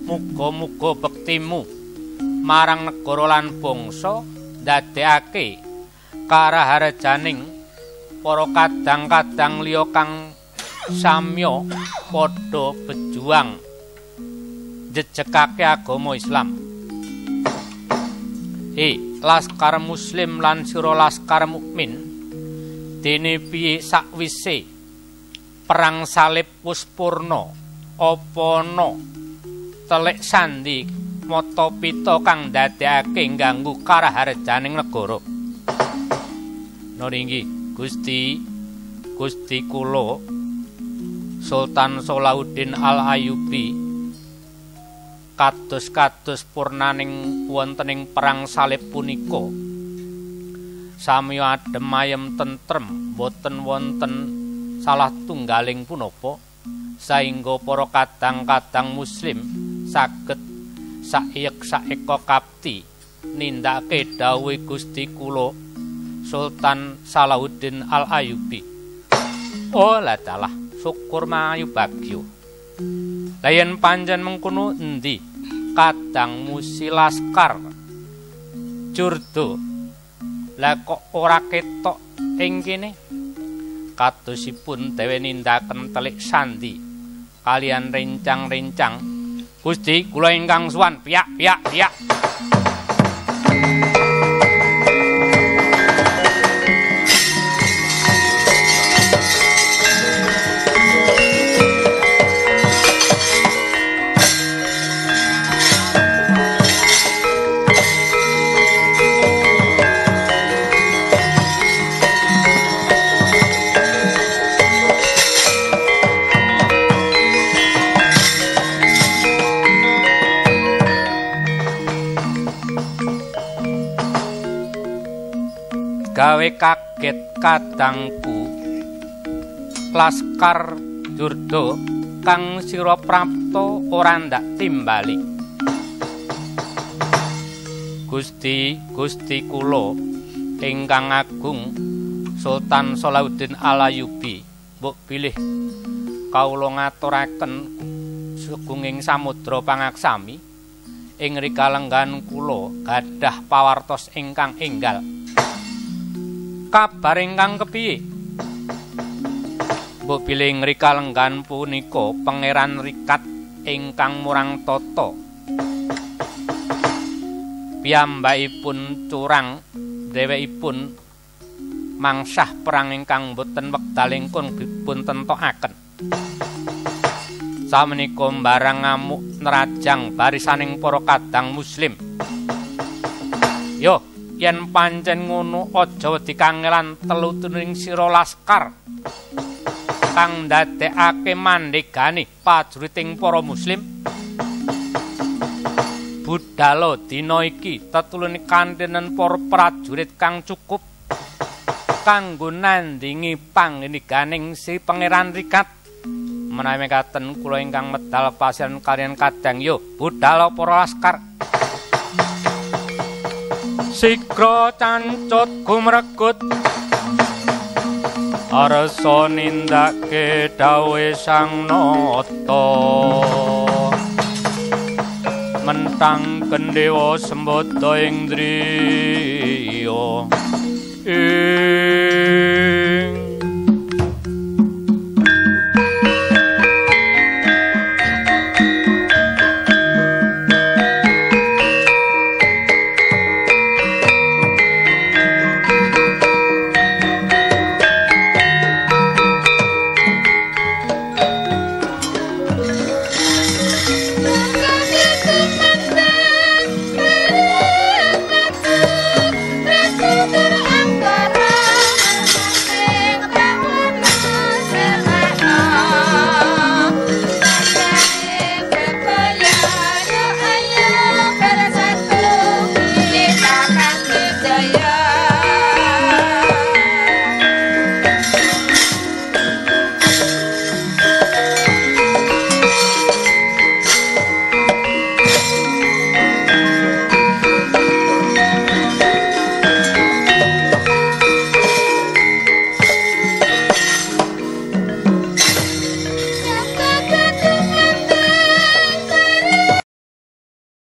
muga-muga bektimu marang negara lan bangsa ndadekake karaharjaning para kadang-kadang liya kang samya padha bejuang jejegake agama Islam. Laskar Muslim lan sira laskar mukmin, dene piye sakwise perang salib wis purna apa ana telik sandi mata pita kang ndadekake ngganggu karaharjaning negara. Noringgih Gusti kula Sultan Salahuddin Al-Ayyubi kados purnaning wontening perang salib punika samya adhem ayem tentrem boten wonten salah tunggaling punapa saengga para kadang-kadang muslim saged saek-saeka kapti nindakake dawuh Gusti kula Sultan Salahuddin Al-Ayyubi. Oh ladalah syukur mayu bagyo. Lah yen pancen mengkono endi kadang musi laskar Jurdo lah kok ora ketok ing kene kadosipun dhewe nindaken telik sandi kalian rencang-rencang Gusti kula ingkang suwan piyak. Gawe kaget kadangku laskar Durda kang sira prapta ora ndak timbali. Gusti kula ingkang agung Sultan Salahuddin Al-Ayyubi mbok bilih kawula ngaturaken sugunging samudra pangaksami ing rikalenggan kula gadah pawartos ingkang enggal. Kabar ingkang kepiye? Mbok bilih ngrikalenggan punika Pangeran Rikat ingkang murang tata. Piyambakipun curang dhewekipun mangsah perang ingkang boten wekdal ingkang dipun tentokaken. Samenika mbarang ngamuk nerajang barisaning para kadang muslim. Yo yen pancen ngono aja wedi kangelan telutuning sira laskar kang ndadekake mandhegani pajuriting para muslim. Budhalo dina iki tetulune kantenen para prajurit kang cukup kanggo nandingi panggeniganing si Pangeran Rikat. Menawi mekaten kula ingkang medal pasiran kaliyan kadang yo budhalo para laskar. Sigra cancut gumregut arsa nindake dawuhe Sang Nata mentang kendhewa sembada ing driya